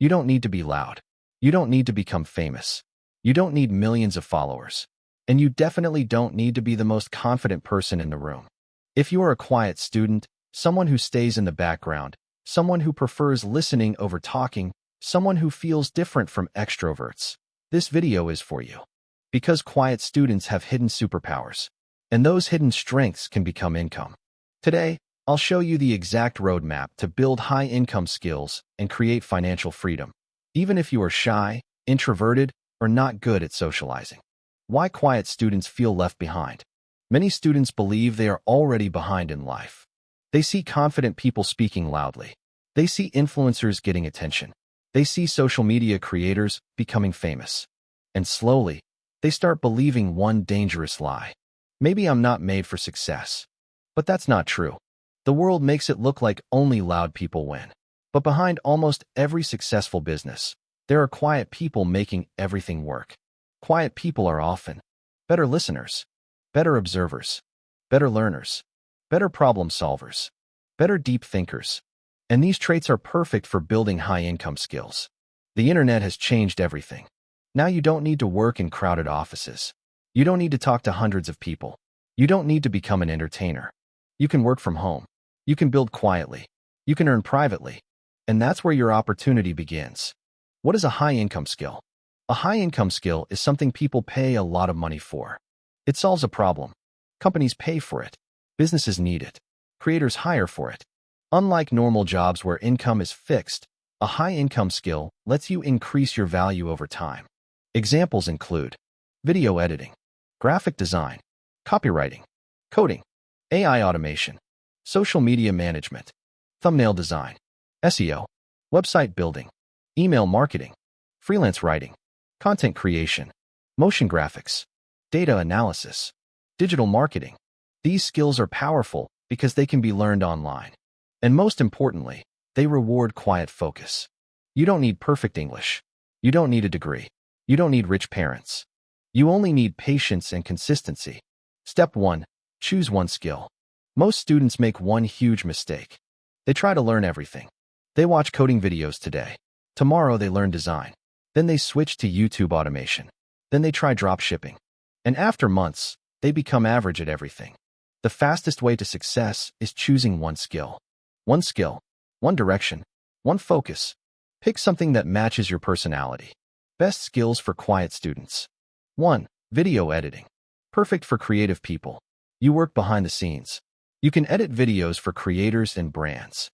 You don't need to be loud. You don't need to become famous. You don't need millions of followers. And you definitely don't need to be the most confident person in the room. If you are a quiet student, someone who stays in the background, someone who prefers listening over talking, someone who feels different from extroverts, this video is for you. Because quiet students have hidden superpowers, and those hidden strengths can become income. Today, I'll show you the exact roadmap to build high-income skills and create financial freedom, even if you are shy, introverted, or not good at socializing. Why quiet students feel left behind. Many students believe they are already behind in life. They see confident people speaking loudly. They see influencers getting attention. They see social media creators becoming famous. And slowly, they start believing one dangerous lie. Maybe I'm not made for success. But that's not true. The world makes it look like only loud people win. But behind almost every successful business, there are quiet people making everything work. Quiet people are often better listeners, better observers, better learners, better problem solvers, better deep thinkers. And these traits are perfect for building high-income skills. The internet has changed everything. Now you don't need to work in crowded offices. You don't need to talk to hundreds of people. You don't need to become an entertainer. You can work from home. You can build quietly. You can earn privately. And that's where your opportunity begins. What is a high-income skill? A high-income skill is something people pay a lot of money for. It solves a problem. Companies pay for it. Businesses need it. Creators hire for it. Unlike normal jobs where income is fixed, a high-income skill lets you increase your value over time. Examples include video editing, graphic design, copywriting, coding, AI automation, social media management, thumbnail design, SEO, website building, email marketing, freelance writing, content creation, motion graphics, data analysis, digital marketing. These skills are powerful because they can be learned online. And most importantly, they reward quiet focus. You don't need perfect English. You don't need a degree. You don't need rich parents. You only need patience and consistency. Step 1. Choose one skill. Most students make one huge mistake. They try to learn everything. They watch coding videos today. Tomorrow they learn design. Then they switch to YouTube automation. Then they try drop shipping. And after months, they become average at everything. The fastest way to success is choosing one skill. One skill, one direction, one focus. Pick something that matches your personality. Best skills for quiet students. 1. Video editing. Perfect for creative people. You work behind the scenes. You can edit videos for creators and brands.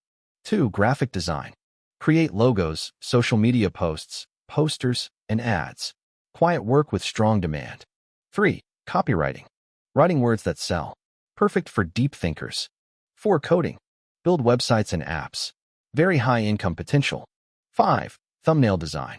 2. Graphic design. Create logos, social media posts, posters, and ads. Quiet work with strong demand. 3. Copywriting. Writing words that sell. Perfect for deep thinkers. 4. Coding. Build websites and apps. Very high income potential. 5. Thumbnail design.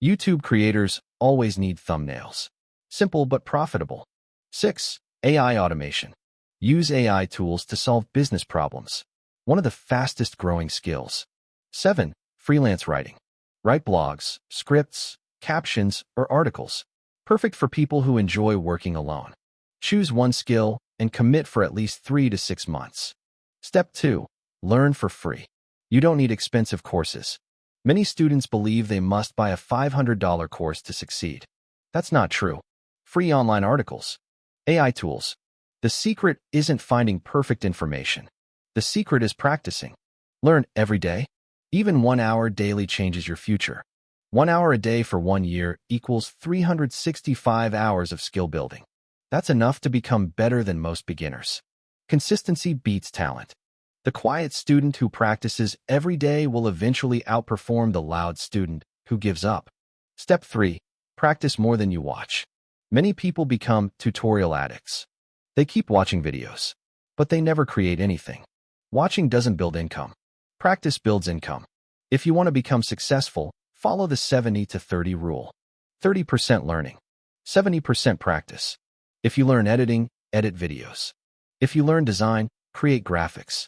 YouTube creators always need thumbnails. Simple but profitable. 6. AI automation. Use AI tools to solve business problems. One of the fastest growing skills. 7. Freelance writing. Write blogs, scripts, captions, or articles. Perfect for people who enjoy working alone. Choose one skill and commit for at least 3 to 6 months. Step 2. Learn for free. You don't need expensive courses. Many students believe they must buy a $500 course to succeed. That's not true. Free online articles. AI tools. The secret isn't finding perfect information. The secret is practicing. Learn every day. Even 1 hour daily changes your future. 1 hour a day for 1 year equals 365 hours of skill building. That's enough to become better than most beginners. Consistency beats talent. The quiet student who practices every day will eventually outperform the loud student who gives up. Step 3. Practice more than you watch. Many people become tutorial addicts. They keep watching videos, but they never create anything. Watching doesn't build income. Practice builds income. If you want to become successful, follow the 70-30 rule. 30% learning, 70% practice. If you learn editing, edit videos. If you learn design, create graphics.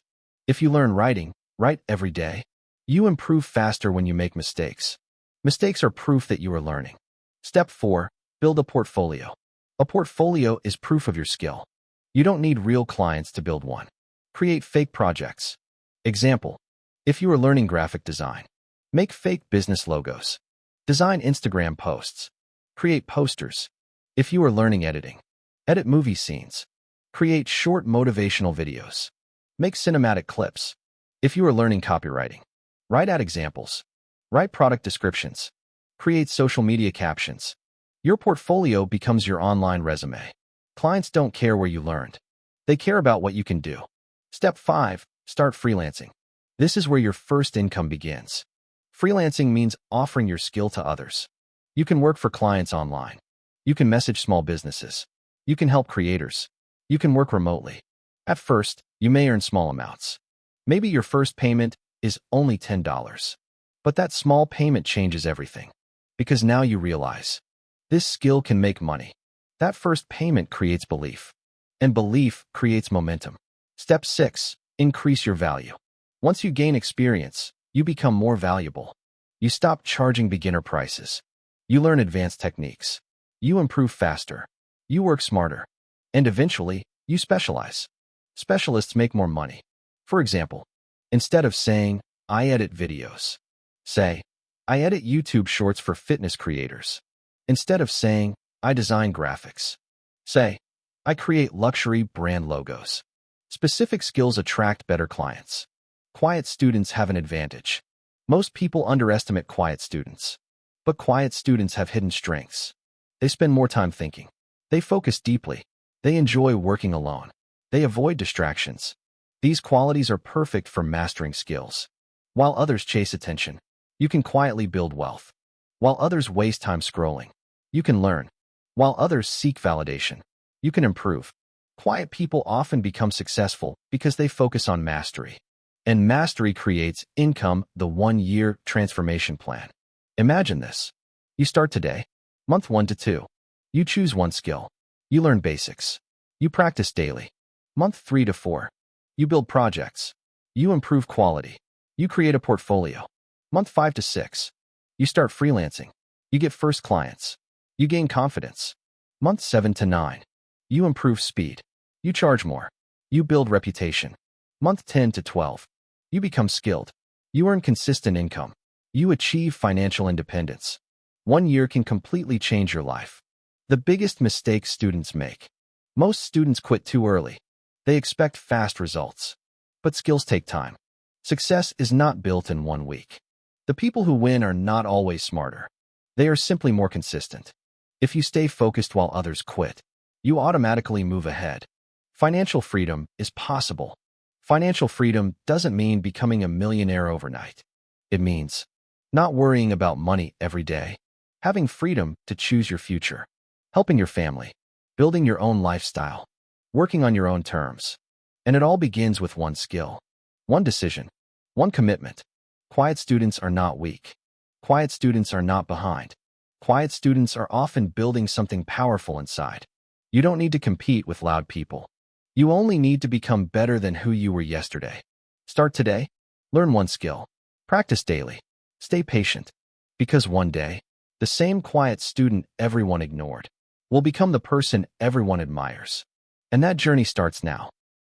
If you learn writing, write every day. You improve faster when you make mistakes. Mistakes are proof that you are learning. Step 4. Build a portfolio. A portfolio is proof of your skill. You don't need real clients to build one. Create fake projects. Example. If you are learning graphic design, Make fake business logos. Design Instagram posts. Create posters. If you are learning editing, edit movie scenes. Create short motivational videos. Make cinematic clips. If you are learning copywriting, write ad examples. Write product descriptions. Create social media captions. Your portfolio becomes your online resume. Clients don't care where you learned. They care about what you can do. Step 5. Start freelancing. This is where your first income begins. Freelancing means offering your skill to others. You can work for clients online. You can message small businesses. You can help creators. You can work remotely. At first, you may earn small amounts. Maybe your first payment is only $10. But that small payment changes everything. Because now you realize, this skill can make money. That first payment creates belief. And belief creates momentum. Step 6. Increase your value. Once you gain experience, you become more valuable. You stop charging beginner prices. You learn advanced techniques. You improve faster. You work smarter. And eventually, you specialize. Specialists make more money. For example, instead of saying, I edit videos, say, I edit YouTube shorts for fitness creators. Instead of saying, I design graphics, say, I create luxury brand logos. Specific skills attract better clients. Quiet students have an advantage. Most people underestimate quiet students. But quiet students have hidden strengths. They spend more time thinking. They focus deeply. They enjoy working alone. They avoid distractions. These qualities are perfect for mastering skills. While others chase attention, you can quietly build wealth. While others waste time scrolling, you can learn. While others seek validation, you can improve. Quiet people often become successful because they focus on mastery. And mastery creates income, the 1-year transformation plan. Imagine this. You start today, month 1 to 2. You choose one skill. You learn basics. You practice daily. Month 3 to 4. You build projects. You improve quality. You create a portfolio. Month 5 to 6. You start freelancing. You get first clients. You gain confidence. Month 7 to 9. You improve speed. You charge more. You build reputation. Month 10 to 12. You become skilled. You earn consistent income. You achieve financial independence. 1 year can completely change your life. The biggest mistake students make. Most students quit too early. They expect fast results. But skills take time. Success is not built in 1 week. The people who win are not always smarter. They are simply more consistent. If you stay focused while others quit, you automatically move ahead. Financial freedom is possible. Financial freedom doesn't mean becoming a millionaire overnight. It means not worrying about money every day, having freedom to choose your future, helping your family, building your own lifestyle, working on your own terms. And it all begins with one skill, one decision, one commitment. Quiet students are not weak. Quiet students are not behind. Quiet students are often building something powerful inside. You don't need to compete with loud people. You only need to become better than who you were yesterday. Start today. Learn one skill. Practice daily. Stay patient. Because one day, the same quiet student everyone ignored will become the person everyone admires. And that journey starts now.